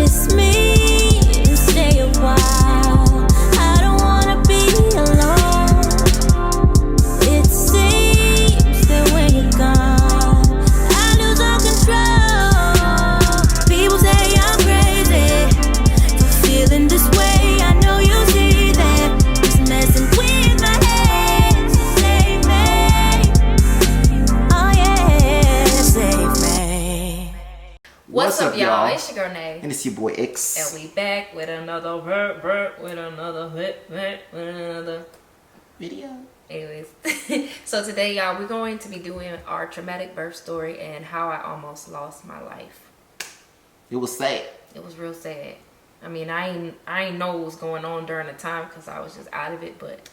kiss me and stay a while. I don't wanna be alone. It seems that when you're gone, I lose all control. People say I'm crazy for feeling this way. I know you see that it's messing with my head. Save me. Oh yeah, save me. What's up, y'all? It's your girl Nae. And it's your boy X. And we back with another video. Anyways, so today, y'all, we're going to be doing our traumatic birth story and how I almost lost my life. It was sad. It was real sad. I mean, I ain't know what was going on during the time because I was just out of it, but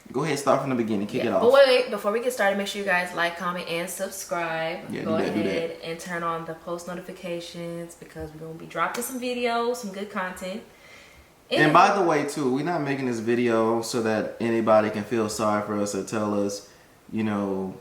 Go ahead, start from the beginning. Kick it off. But wait, before we get started, make sure you guys like, comment, and subscribe. Yeah, Go ahead and turn on the post notifications because we're going to be dropping some videos, some good content. And by the way, too, we're not making this video so that anybody can feel sorry for us or tell us, you know,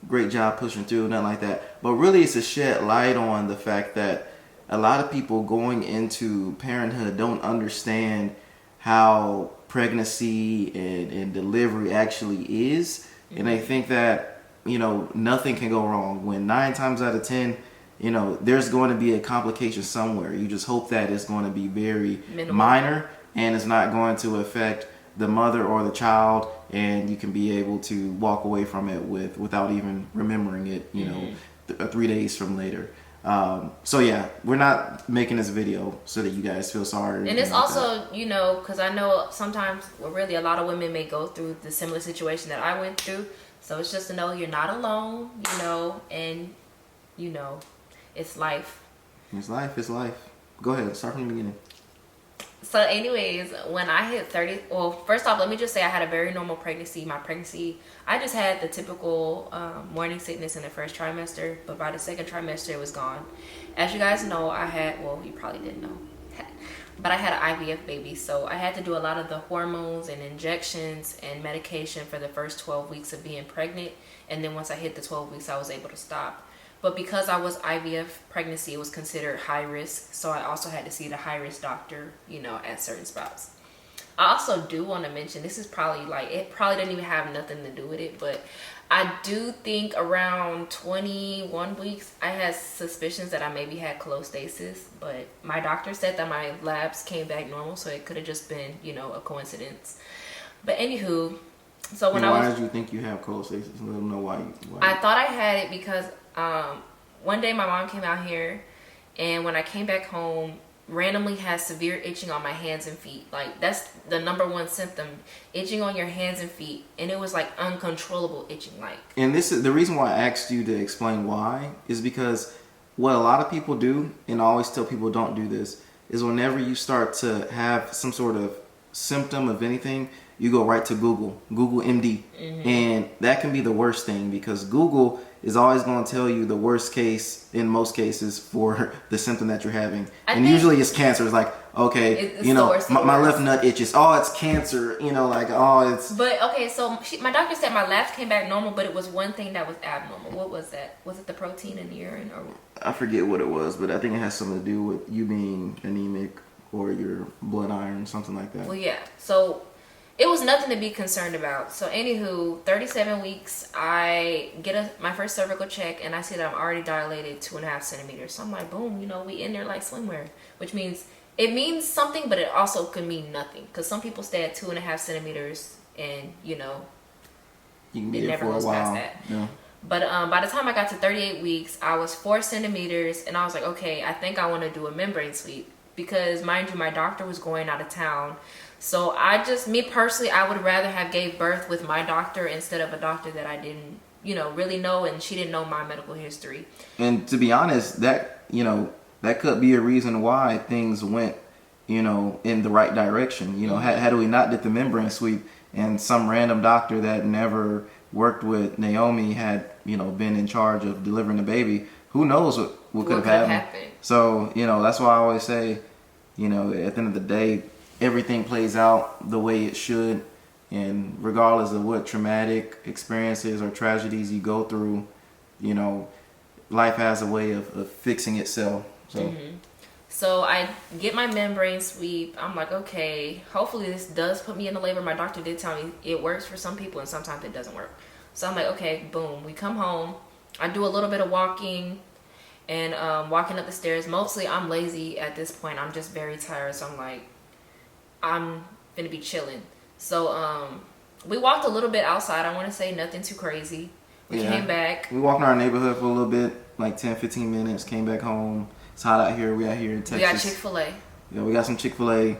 great job pushing through, nothing like that. But really, it's to shed light on the fact that a lot of people going into parenthood don't understand how pregnancy and delivery actually is. And they think that, you know, nothing can go wrong when 9 times out of 10, you know, there's going to be a complication somewhere. You just hope that it's going to be very minor and it's not going to affect the mother or the child, and you can be able to walk away from it without even remembering it, you know, 3 days from later. So yeah, we're not making this video so that you guys feel sorry. And it's also, you know, because I know sometimes, well, really a lot of women may go through the similar situation that I went through. So it's just to know you're not alone, you know, and, you know, it's life. It's life. It's life. Go ahead. Start from the beginning. So anyways, when I hit 30, well, first off, let me just say I had a very normal pregnancy. My pregnancy, I just had the typical morning sickness in the first trimester, but by the second trimester, it was gone. As you guys know, I had, well, you probably didn't know, but I had an IVF baby, so I had to do a lot of the hormones and injections and medication for the first 12 weeks of being pregnant, and then once I hit the 12 weeks, I was able to stop. But because I was IVF pregnancy, it was considered high risk. So I also had to see the high risk doctor, you know, at certain spots. I also do want to mention, this is probably like, it probably didn't even have nothing to do with it, but I do think around 21 weeks, I had suspicions that I maybe had cholestasis, but my doctor said that my labs came back normal. So it could have just been, you know, a coincidence. But anywho, so when why did you think you have cholestasis? Let them know why. I thought I had it because one day my mom came out here, and when I came back home, randomly had severe itching on my hands and feet. Like, that's the #1 symptom, itching on your hands and feet, and it was like uncontrollable itching. Like, and this is the reason why I asked you to explain why, is because what a lot of people do, and I always tell people don't do this, is whenever you start to have some sort of symptom of anything, you go right to Google MD. And that can be the worst thing, because Google is always going to tell you the worst case in most cases for the symptom that you're having. And usually it's cancer. It's like, okay, it's you know, my left nut itches. Oh, it's cancer. You know, like, oh, it's... But, okay, so my doctor said my labs came back normal, but it was one thing that was abnormal. What was that? Was it the protein in the urine? Or I forget what it was, but I think it has something to do with you being anemic or your blood iron, something like that. Well, yeah. So it was nothing to be concerned about. So anywho, 37 weeks, I get my first cervical check, and I see that I'm already dilated 2.5 centimeters. So I'm like, boom, you know, we in there like swimwear, which means it means something, but it also could mean nothing, because some people stay at 2.5 centimeters, and you know, you can be it never goes past that. Yeah. But by the time I got to 38 weeks, I was 4 centimeters, and I was like, okay, I think I want to do a membrane sweep, because mind you, my doctor was going out of town. So me personally, I would rather have gave birth with my doctor instead of a doctor that I didn't, you know, really know, and she didn't know my medical history. And to be honest, that, you know, that could be a reason why things went, you know, in the right direction. You know, had we not did the membrane sweep and some random doctor that never worked with NAOMI had, you know, been in charge of delivering the baby, who knows what could have happened. So, you know, that's why I always say, you know, at the end of the day, everything plays out the way it should, and regardless of what traumatic experiences or tragedies you go through, you know, life has a way of fixing itself. So So I get my membrane sweep. I'm like, okay, hopefully this does put me into labor. My doctor did tell me it works for some people and sometimes it doesn't work. So I'm like, okay, boom. We come home. I do a little bit of walking and walking up the stairs. Mostly I'm lazy at this point. I'm just very tired. So I'm like, I'm gonna be chilling. So we walked a little bit outside. I want to say nothing too crazy. We came back. We walked in our neighborhood for a little bit, like 10-15 minutes. Came back home. It's hot out here. We out here in Texas. We got Chick-fil-A. Yeah, we got some Chick-fil-A.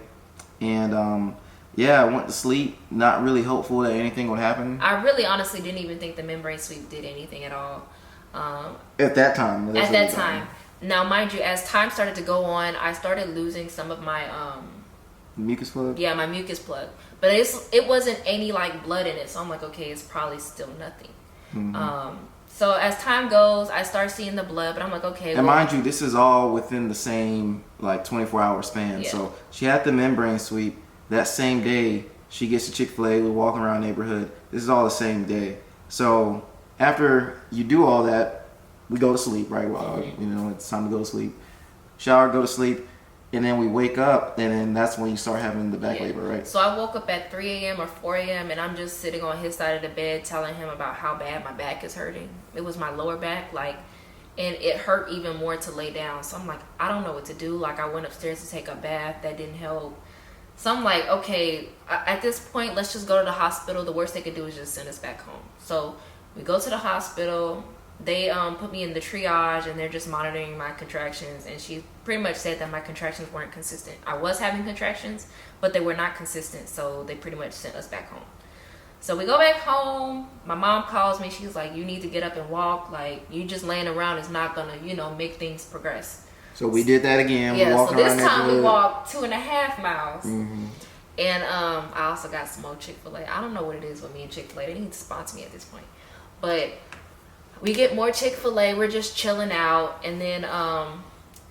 And yeah, I went to sleep. Not really hopeful that anything would happen. I really honestly didn't even think the membrane sweep did anything at all. At that time. At that time. Now, mind you, as time started to go on, I started losing some of my mucus plug? Yeah, my mucus plug. But it wasn't any like blood in it. So I'm like, okay, it's probably still nothing. Mm-hmm. So as time goes, I start seeing the blood, but I'm like, okay. And mind you, this is all within the same like 24-hour span. Yeah. So she had the membrane sweep. That same day, she gets to Chick-fil-A. We're walking around the neighborhood. This is all the same day. So after you do all that, we go to sleep, right? Well, you know, it's time to go to sleep. Shower, go to sleep. And then we wake up, and then that's when you start having the back labor, right? So I woke up at 3 a.m. or 4 a.m. and I'm just sitting on his side of the bed telling him about how bad my back is hurting. It was my lower back, like, and it hurt even more to lay down. So I'm like, I don't know what to do. Like, I went upstairs to take a bath. That didn't help. So I'm like, okay, at this point, let's just go to the hospital. The worst they could do is just send us back home. So we go to the hospital. They put me in the triage and they're just monitoring my contractions, and she pretty much said that my contractions weren't consistent. I was having contractions, but they were not consistent, so they pretty much sent us back home. So we go back home. My mom calls me. She's like, you need to get up and walk. Like, you just laying around is not gonna, you know, make things progress. So we did that again. Yeah, so this time we walked 2.5 miles. Mm-hmm. And I also got some more Chick-fil-A. I don't know what it is with me and Chick-fil-A. They need to sponsor me at this point. But we get more Chick-fil-A. We're just chilling out. And then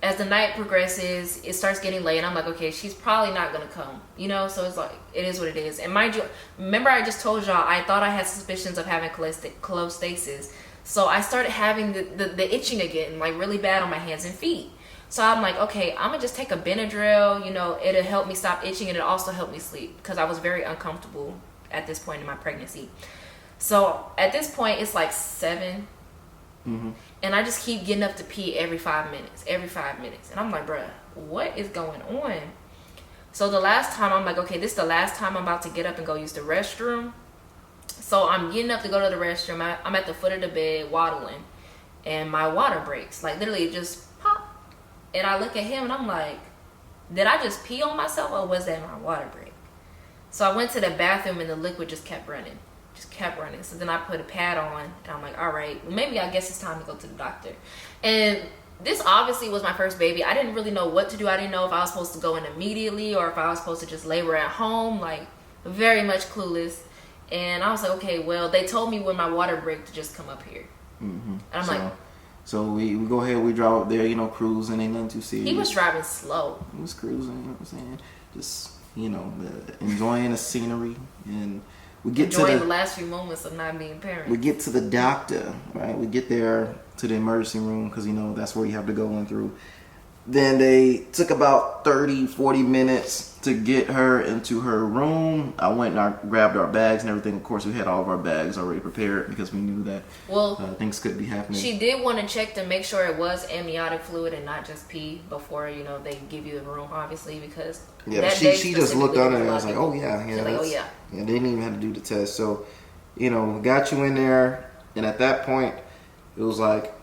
as the night progresses, it starts getting late. And I'm like, okay, she's probably not going to come. You know, so it's like, it is what it is. And mind you, remember I just told y'all I thought I had suspicions of having cholestasis. So I started having the itching again, like really bad on my hands and feet. So I'm like, okay, I'm going to just take a Benadryl. You know, it'll help me stop itching, and it'll also help me sleep because I was very uncomfortable at this point in my pregnancy. So at this point, it's like 7. Mm-hmm. And I just keep getting up to pee every 5 minutes. And I'm like, bruh, what is going on? So the last time, I'm like, okay, this is the last time I'm about to get up and go use the restroom. So I'm getting up to go to the restroom. I'm at the foot of the bed waddling, and my water breaks. Like, literally just pop. And I look at him, and I'm like, did I just pee on myself, or was that my water break? So I went to the bathroom, and the liquid just kept running. So then I put a pad on, and I'm like, all right, maybe I guess it's time to go to the doctor. And this obviously was my first baby. I didn't really know what to do. I didn't know if I was supposed to go in immediately or if I was supposed to just labor at home, like very much clueless. And I was like, okay, well, they told me when my water break to just come up here. Mm-hmm. And I'm so we go ahead, we drive up there, you know, cruising, ain't nothing too serious. He was driving slow. He was cruising, you know what I'm saying? Just, you know, enjoying the scenery. And we get enjoying the last few moments of not being parents. We get to the doctor, right? We get there to the emergency room because, you know, that's where you have to go in through. Then they took about 30-40 minutes to get her into her room. I went and I grabbed our bags and everything. Of course, we had all of our bags already prepared because we knew that things could be happening. She did want to check to make sure it was amniotic fluid and not just pee before, you know, they give you the room, obviously, because she just looked on it and I was like, oh yeah, like, oh yeah. Yeah, they didn't even have to do the test. So, you know, got you in there, and at that point, it was like,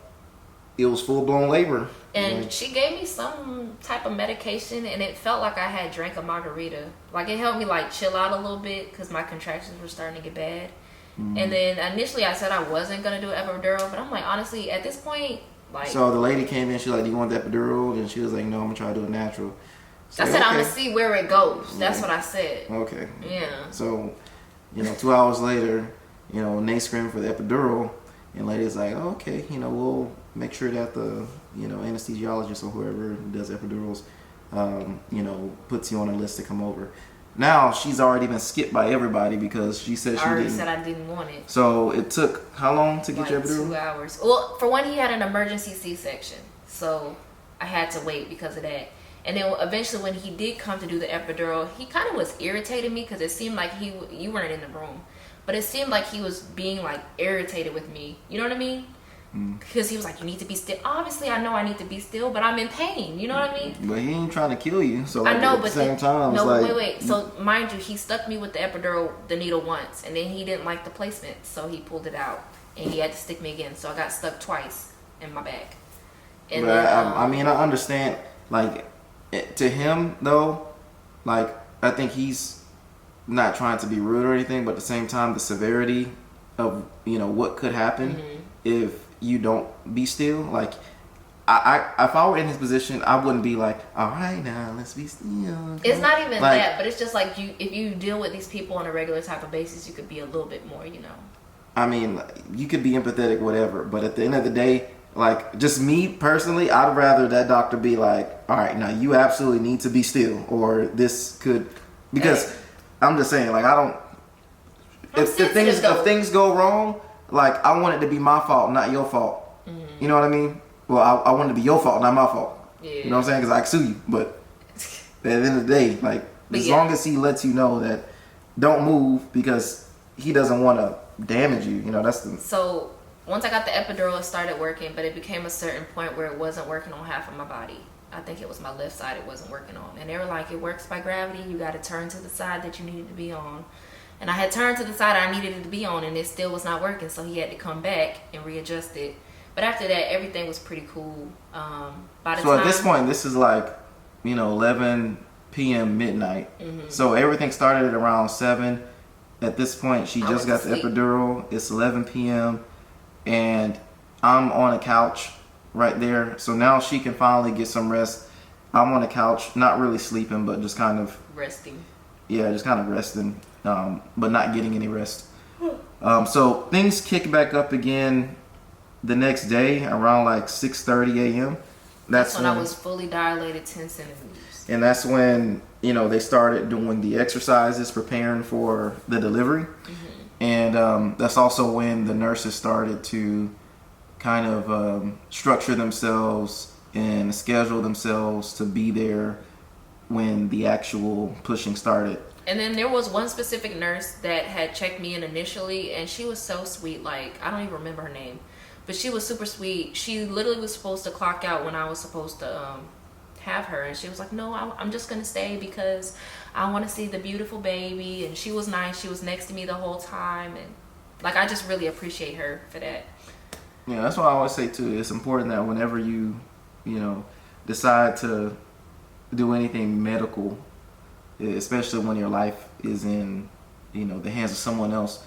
it was full blown labor. And she gave me some type of medication, and it felt like I had drank a margarita. Like, it helped me, like, chill out a little bit because my contractions were starting to get bad. Mm-hmm. And then initially I said I wasn't going to do epidural, but I'm like, honestly, at this point, like... So the lady came in, she's like, do you want the epidural? And she was like, no, I'm going to try to do it natural. So I said, I'm going to see where it goes. That's what I said. Okay. Yeah. So, you know, 2 hours later, you know, Nae screamed for the epidural, and lady's like, oh, okay, you know, we'll make sure that the, you know, anesthesiologist or whoever does epidurals, you know, puts you on a list to come over. Now she's already been skipped by everybody because she said I said I didn't want it. So it took how long to get your epidural? 2 hours. Well, for one, he had an emergency C-section, so I had to wait because of that. And then eventually when he did come to do the epidural, he kind of was irritating me because it seemed like you weren't in the room, but it seemed like he was being like irritated with me. You know what I mean? Because he was like, you need to be still. Obviously, I know I need to be still, but I'm in pain. You know what I mean? But he ain't trying to kill you. So like, I know, at the but same time, no, it's like, wait. So mind you, he stuck me with the epidural, the needle once, and then he didn't like the placement, so he pulled it out, and he had to stick me again. So I got stuck twice in my back. And but then, I mean, I understand. Like, to him though, like I think he's not trying to be rude or anything, but at the same time, the severity of what could happen if you don't be still. Like, I if I were in his position, I wouldn't be like, all right, now let's be still. it's not even like, that, but it's just like if you deal with these people on a regular type of basis, you could be a little bit more, I mean, you could be empathetic, whatever, but at the end of the day, like, just me personally, I'd rather that doctor be like, all right, now you absolutely need to be still, or this could, because I'm just saying, like, I don't. If things go wrong, like, I want it to be my fault, not your fault. You know what I mean? Well, I want it to be your fault, not my fault. Yeah. You know what I'm saying? Because I can sue you, but at the end of the day, like, as long as he lets you know that don't move because he doesn't want to damage you, that's the. So once I got the epidural, it started working, but it became a certain point where it wasn't working on half of my body. I think it was my left side it wasn't working on. And they were like, it works by gravity. You got to turn to the side that you needed to be on. And I had turned to the side I needed it to be on, and it still was not working. So he had to come back and readjust it. But after that, everything was pretty cool. So at this point, this is like, 11 p.m. midnight. So everything started at around 7. At this point, she just got the epidural. It's 11 p.m. and I'm on a couch right there. So now she can finally get some rest. I'm on a couch, not really sleeping, but just kind of resting. Yeah, just kind of resting, but not getting any rest. So things kick back up again the next day around like 6:30 a.m. That's when I was fully dilated 10 centimeters. And that's when, they started doing the exercises, preparing for the delivery. And that's also when the nurses started to kind of structure themselves and schedule themselves to be there when the actual pushing started. And then there was one specific nurse that had checked me in initially, and she was so sweet. Like, I don't even remember her name, but she was super sweet. She literally was supposed to clock out when I was supposed to have her, and she was like, no, I'm just gonna stay because I want to see the beautiful baby. And she was nice. She was next to me the whole time, and like, I just really appreciate her for that. Yeah, that's what I always say too. It's important that whenever you decide to do anything medical, especially when your life is in the hands of someone else,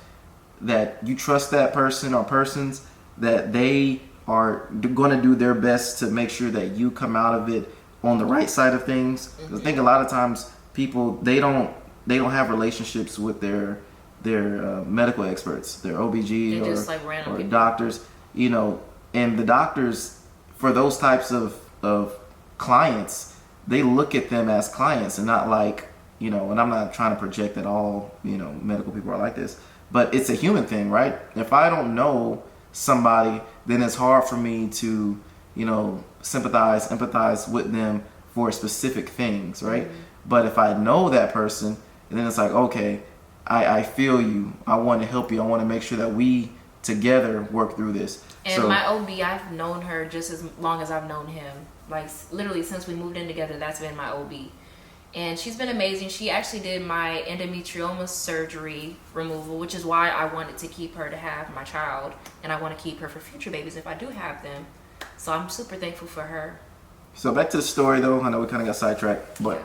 that you trust that person or persons, that they are going to do their best to make sure that you come out of it on the right side of things. I think a lot of times people they don't have relationships with their medical experts, their OBG or doctors, and the doctors, for those types of clients, they look at them as clients and not like, and I'm not trying to project that all, medical people are like this, but it's a human thing, right? If I don't know somebody, then it's hard for me to, sympathize, empathize with them for specific things, right? But if I know that person, then it's like, okay, I feel you. I want to help you. I want to make sure that we together work through this. And so, my OB, I've known her just as long as I've known him. Like, literally since we moved in together, that's been my OB. And she's been amazing. She actually did my endometrioma surgery removal, which is why I wanted to keep her to have my child. And I want to keep her for future babies if I do have them. So I'm super thankful for her. So back to the story, though. I know we kind of got sidetracked. But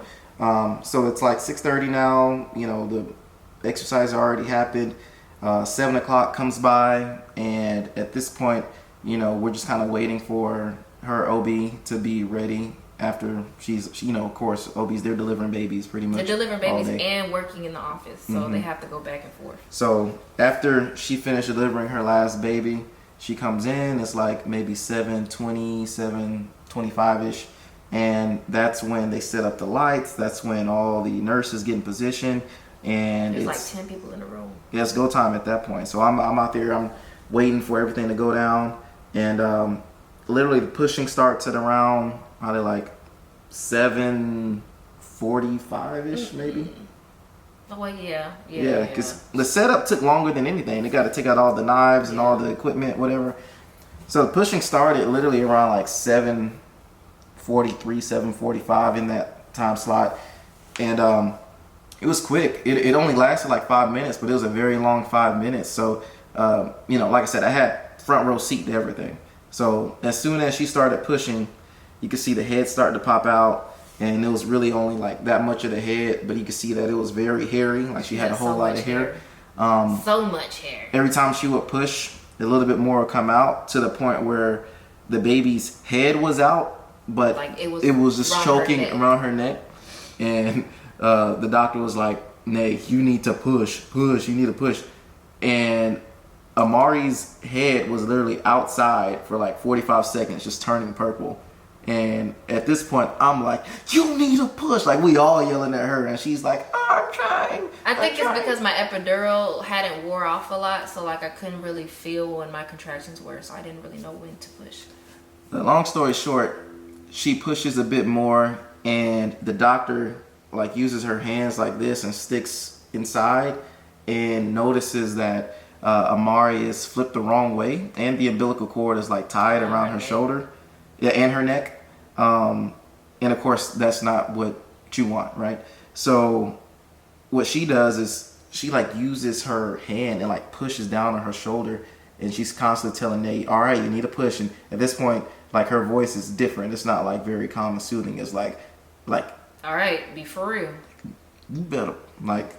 so it's like 6:30 now. The exercise already happened. 7 o'clock comes by. And at this point, we're just kind of waiting for her OB to be ready. After she's, of course, OBs, they're delivering babies pretty much. They're delivering babies and working in the office. So they have to go back and forth. So after she finished delivering her last baby, she comes in. It's like maybe 7:20, 7:25-ish. And that's when they set up the lights. That's when all the nurses get in position. And there's like 10 people in the room. Yeah, it's go time at that point. So I'm out there. I'm waiting for everything to go down. And literally the pushing starts at around probably like 7:45-ish maybe. Oh, well, yeah. Yeah, because the setup took longer than anything. They got to take out all the knives and all the equipment, whatever. So the pushing started literally around like 7:43, 7:45 in that time slot. And it was quick. It only lasted like 5 minutes, but it was a very long 5 minutes. So, like I said, I had front row seat to everything. So as soon as she started pushing, you could see the head start to pop out. And it was really only like that much of the head, but you could see that it was very hairy. Like she had a whole lot of hair. So much hair. Every time she would push, a little bit more would come out to the point where the baby's head was out, but like it was just choking around her neck. And the doctor was like, "Nae, you need to push. You need to push." And Amari's head was literally outside for like 45 seconds, just turning purple. And at this point, I'm like, "You need to push!" Like we all yelling at her, and she's like, "Oh, I'm trying." I think it's because my epidural hadn't wore off a lot, so like I couldn't really feel when my contractions were, so I didn't really know when to push. The long story short, she pushes a bit more, and the doctor like uses her hands like this and sticks inside, and notices that Amari is flipped the wrong way, and the umbilical cord is like tied around her shoulder, and her neck. And of course, that's not what you want, right? So what she does is she like uses her hand and like pushes down on her shoulder, and she's constantly telling Nae, "All right, you need to push." And at this point, like her voice is different. It's not like very calm and soothing. It's like, "All right, be for real. You better, like,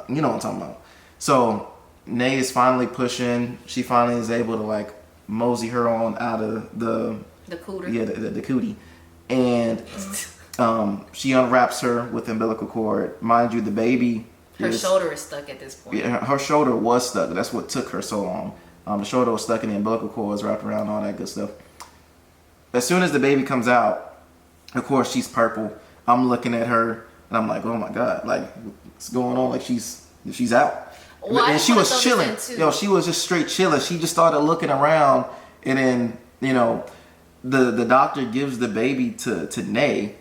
you know what I'm talking about." So Nae is finally pushing. She finally is able to like mosey her on out of the cooter. Yeah, the cootie. And she unwraps her with the umbilical cord. Mind you, the baby... Her shoulder is stuck at this point. Yeah, her shoulder was stuck. That's what took her so long. The shoulder was stuck in the umbilical cord, was wrapped around, all that good stuff. As soon as the baby comes out, of course, she's purple. I'm looking at her, and I'm like, "Oh my God, like, what's going on?" Like, she's out. Well, and she was chilling. She was just straight chilling. She just started looking around, and then, the doctor gives the baby to Nae,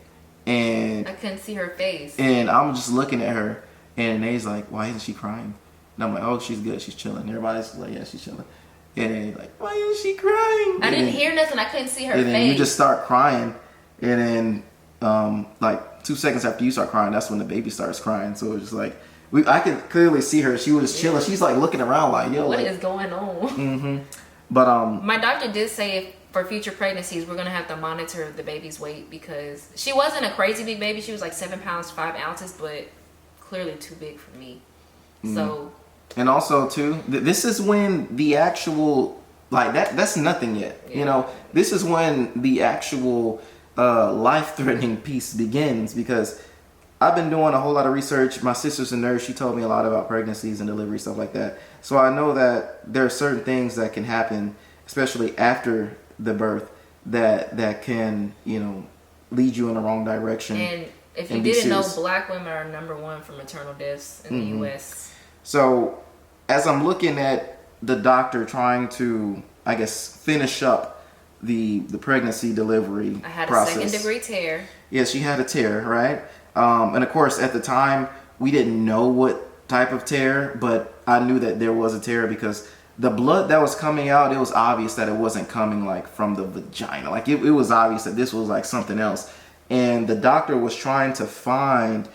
and I couldn't see her face. And I'm just looking at her, and Nae's like, "Why isn't she crying?" And I'm like, "Oh, she's good. She's chilling." Everybody's like, "Yeah, she's chilling." And Nae's like, "Why isn't she crying?" I didn't hear nothing. I couldn't see her face. And then you just start crying, and then like 2 seconds after you start crying, that's when the baby starts crying. So it's just like I could clearly see her. She was just chilling. She's like looking around, like, "Yo, what is going on?" Mm-hmm. But my doctor did say for future pregnancies, we're gonna have to monitor the baby's weight, because she wasn't a crazy big baby. She was like 7 pounds 5 ounces, but clearly too big for me. So, and also too, this is when the actual that's nothing yet. Yeah. This is when the actual life-threatening piece begins, because I've been doing a whole lot of research. My sister's a nurse. She told me a lot about pregnancies and delivery, stuff like that. So I know that there are certain things that can happen, especially after the birth, that can, lead you in the wrong direction. And if you didn't know, Black women are #1 for maternal deaths in the U.S. So as I'm looking at the doctor trying to, I guess, finish up the pregnancy delivery process. I had a second-degree tear. Yeah, she had a tear, right? And of course, at the time, we didn't know what type of tear, but I knew that there was a tear because the blood that was coming out, it was obvious that it wasn't coming like from the vagina. Like it was obvious that this was like something else. And the doctor was trying to find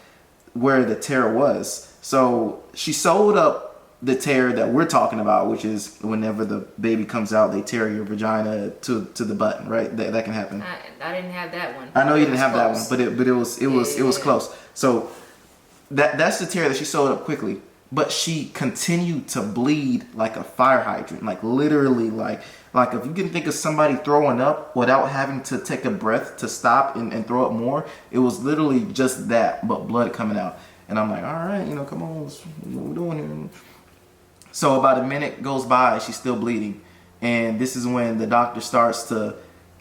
where the tear was. So she sewed up the tear that we're talking about, which is whenever the baby comes out, they tear your vagina to the button, right? That can happen. I didn't have that one. I know you didn't have that one, but it was close. So that's the tear that she sewed up quickly. But she continued to bleed like a fire hydrant, like literally, like if you can think of somebody throwing up without having to take a breath to stop and throw up more, it was literally just that, but blood coming out. And I'm like, all right, come on, what we doing here? So about a minute goes by, she's still bleeding, and this is when the doctor starts to,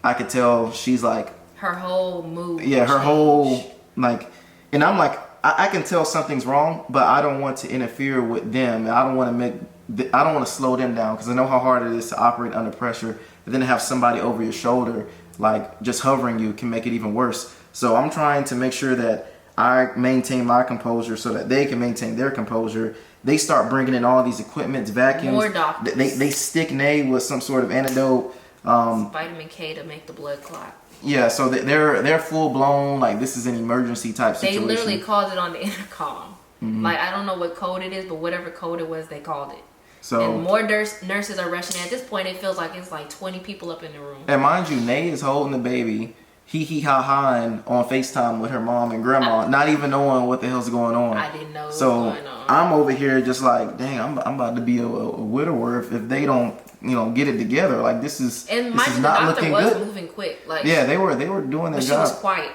I could tell she's like, her whole mood. Yeah, her whole like, and I'm like, I can tell something's wrong, but I don't want to interfere with them. I don't want to slow them down, because I know how hard it is to operate under pressure, and then to have somebody over your shoulder like just hovering you can make it even worse. So I'm trying to make sure that I maintain my composure so that they can maintain their composure. They start bringing in all these equipments, vacuums. More doctors. They stick Nae with some sort of antidote. Vitamin K to make the blood clot. Yeah, so they're full blown, like this is an emergency type They situation. literally called it on the intercom. Like, I don't know what code it is, but whatever code it was, they called it. So, and more nurses are rushing in. At this point, it feels like it's like 20 people up in the room. And mind you, Nae is holding the baby, ha-haing on FaceTime with her mom and grandma, not even knowing what the hell's going on. I didn't know what was going on. I'm over here just like, dang, I'm about to be a widower if they don't, get it together. Like this is not looking good. The doctor was moving quick. Like, yeah, they were doing their job. She was quiet.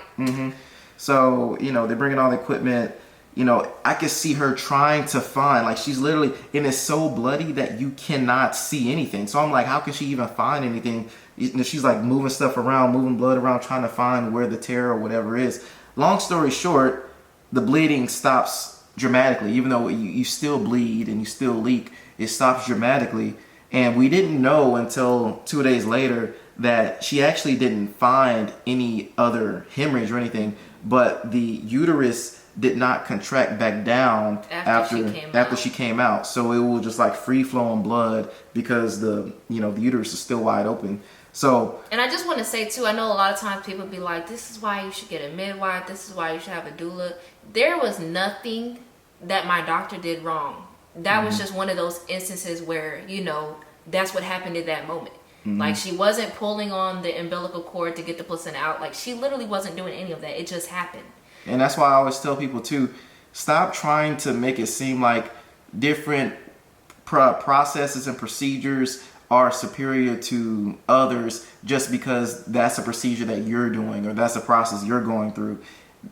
So they're bringing all the equipment. I could see her trying to find, like she's literally, and it's so bloody that you cannot see anything. So I'm like, how can she even find anything? She's like moving stuff around, moving blood around, trying to find where the tear or whatever is. Long story short, the bleeding stops dramatically. Even though you still bleed and you still leak, it stops dramatically. And we didn't know until 2 days later that she actually didn't find any other hemorrhage or anything, but the uterus did not contract back down after she came out. So it was just like free flowing blood because the uterus is still wide open. So, and I just want to say too, I know a lot of times people be like, this is why you should get a midwife, this is why you should have a doula. There was nothing that my doctor did wrong. That was just one of those instances where, that's what happened at that moment. Like, she wasn't pulling on the umbilical cord to get the placenta out. Like, she literally wasn't doing any of that. It just happened. And that's why I always tell people too, stop trying to make it seem like different processes and procedures are superior to others just because that's a procedure that you're doing or that's a process you're going through.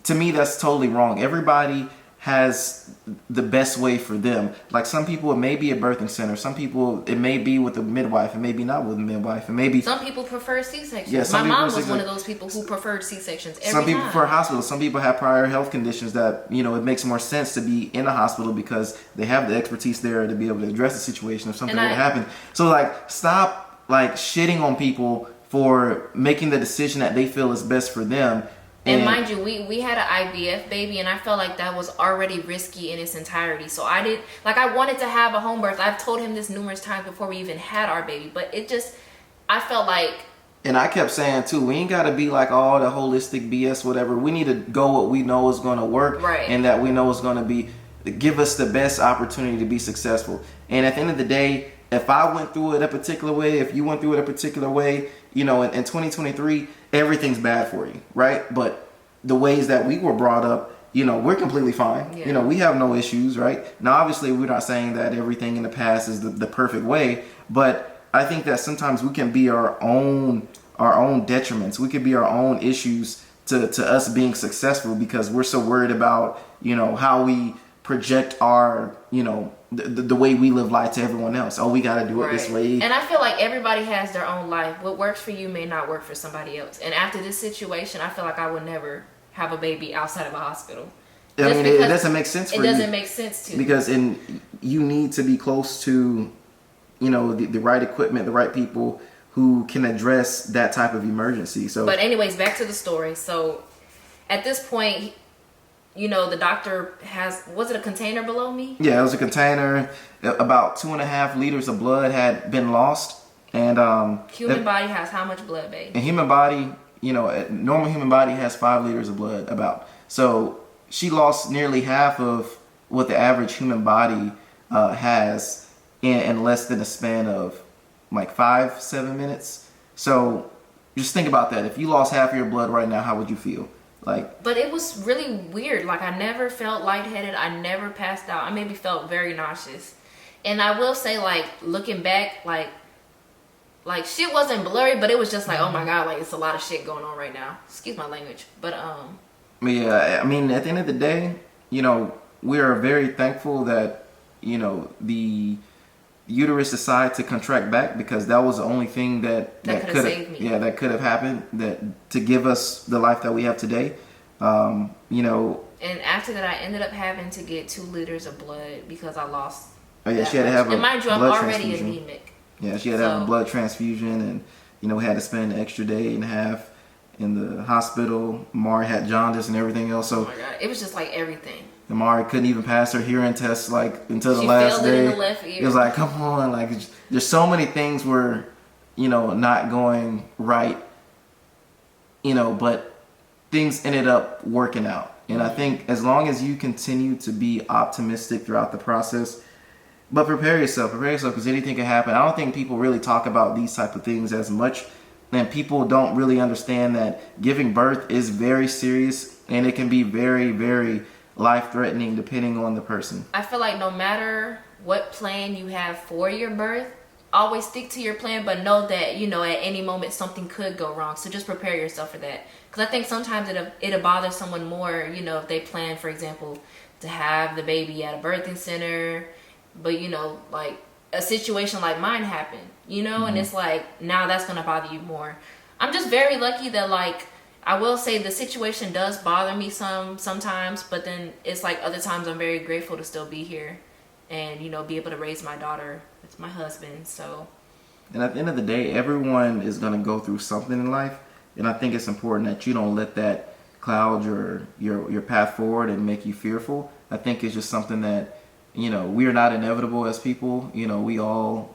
To me, that's totally wrong. Everybody has the best way for them. Like some people, it may be a birthing center. Some people, it may be with a midwife. It may be not with a midwife. It may be. Some people prefer C-sections. Yeah, my mom was one of those people who preferred C-sections every time. Some people prefer hospitals. Some people have prior health conditions that, it makes more sense to be in a hospital because they have the expertise there to be able to address the situation if something were to happen. So like, stop like shitting on people for making the decision that they feel is best for them. And mind you, we had an IVF baby, and I felt like that was already risky in its entirety. So I wanted to have a home birth. I've told him this numerous times before we even had our baby, but I felt like. And I kept saying too, we ain't got to be like all the holistic BS, whatever. We need to go what we know is going to work, right? And that we know is going to give us the best opportunity to be successful. And at the end of the day, if I went through it a particular way, if you went through it a particular way, in 2023, everything's bad for you, right? But the ways that we were brought up, we're completely fine. Yeah. We have no issues, right? Now, obviously, we're not saying that everything in the past is the perfect way, but I think that sometimes we can be our own detriments. We could be our own issues to us being successful because we're so worried about, how we project our, the way we live life to everyone else. Oh, we got to do it this way. And I feel like everybody has their own life. What works for you may not work for somebody else. And after this situation, I feel like I would never have a baby outside of a hospital. I mean, it doesn't make sense for you. It doesn't make sense to because you need to be close to, the right equipment, the right people who can address that type of emergency. So, but anyways, back to the story. So at this point, the doctor was it a container below me? Yeah, it was a container. About 2.5 liters of blood had been lost. And human body has how much blood, babe? A human body, a normal human body has 5 liters of blood about. So she lost nearly half of what the average human body has in less than a span of like 5-7 minutes. So just think about that. If you lost half of your blood right now, how would you feel? But it was really weird. Like, I never felt lightheaded. I never passed out. I maybe felt very nauseous. And I will say, like, looking back, like shit wasn't blurry, but it was just like, oh my God, like, it's a lot of shit going on right now. Excuse my language. But yeah, I mean, at the end of the day, we are very thankful that, the uterus decided to contract back because that was the only thing that could have saved me. Yeah, that could have happened to give us the life that we have today. And after that, I ended up having to get 2 liters of blood because I lost. Oh yeah, she had to have a and mind you, I'm blood already transfusion. anemic. Yeah, she had to have a blood transfusion, and had to spend an extra day and a half in the hospital. Mari had jaundice and everything else. So oh my God, it was just like everything. Mari couldn't even pass her hearing test until the She last failed it day. in the left ear. It was like, come on, there's so many things were, not going right, but things ended up working out. And I think as long as you continue to be optimistic throughout the process, but prepare yourself because anything can happen. I don't think people really talk about these type of things as much, and people don't really understand that giving birth is very serious and it can be very, very life-threatening depending on the person. I feel like no matter what plan you have for your birth, always stick to your plan, but know that, at any moment something could go wrong. So just prepare yourself for that. Because I think sometimes it'll bother someone more, if they plan, for example, to have the baby at a birthing center, but, like a situation like mine happened, and it's like, now that's going to bother you more. I'm just very lucky that, I will say the situation does bother me sometimes, but then it's like other times I'm very grateful to still be here and, be able to raise my daughter with my husband. So, and at the end of the day, everyone is going to go through something in life. And I think it's important that you don't let that cloud your path forward and make you fearful. I think it's just something that, we are not inevitable as people. We all,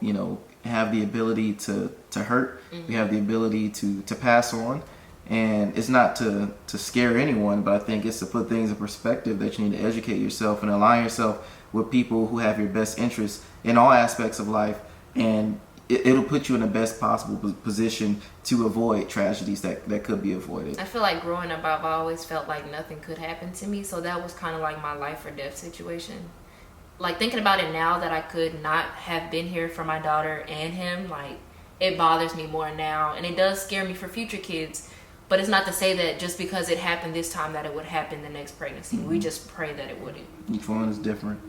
have the ability to hurt. Mm-hmm. We have the ability to pass on. And it's not to scare anyone, but I think it's to put things in perspective that you need to educate yourself and align yourself with people who have your best interests in all aspects of life. And it'll put you in the best possible position to avoid tragedies that could be avoided. I feel like growing up, I've always felt like nothing could happen to me. So that was kind of like my life or death situation. Like thinking about it now that I could not have been here for my daughter and him, it bothers me more now. And it does scare me for future kids. But it's not to say that just because it happened this time that it would happen the next pregnancy. Mm-hmm. We just pray that it wouldn't. Each one is different.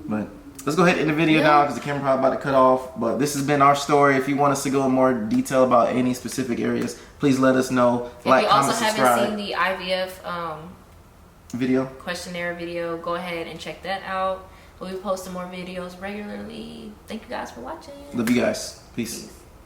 But let's go ahead and end the video now because the camera probably about to cut off. But this has been our story. If you want us to go in more detail about any specific areas, please let us know. If you also haven't seen the IVF video questionnaire video, go ahead and check that out. We'll be posting more videos regularly. Thank you guys for watching. Love you guys. Peace.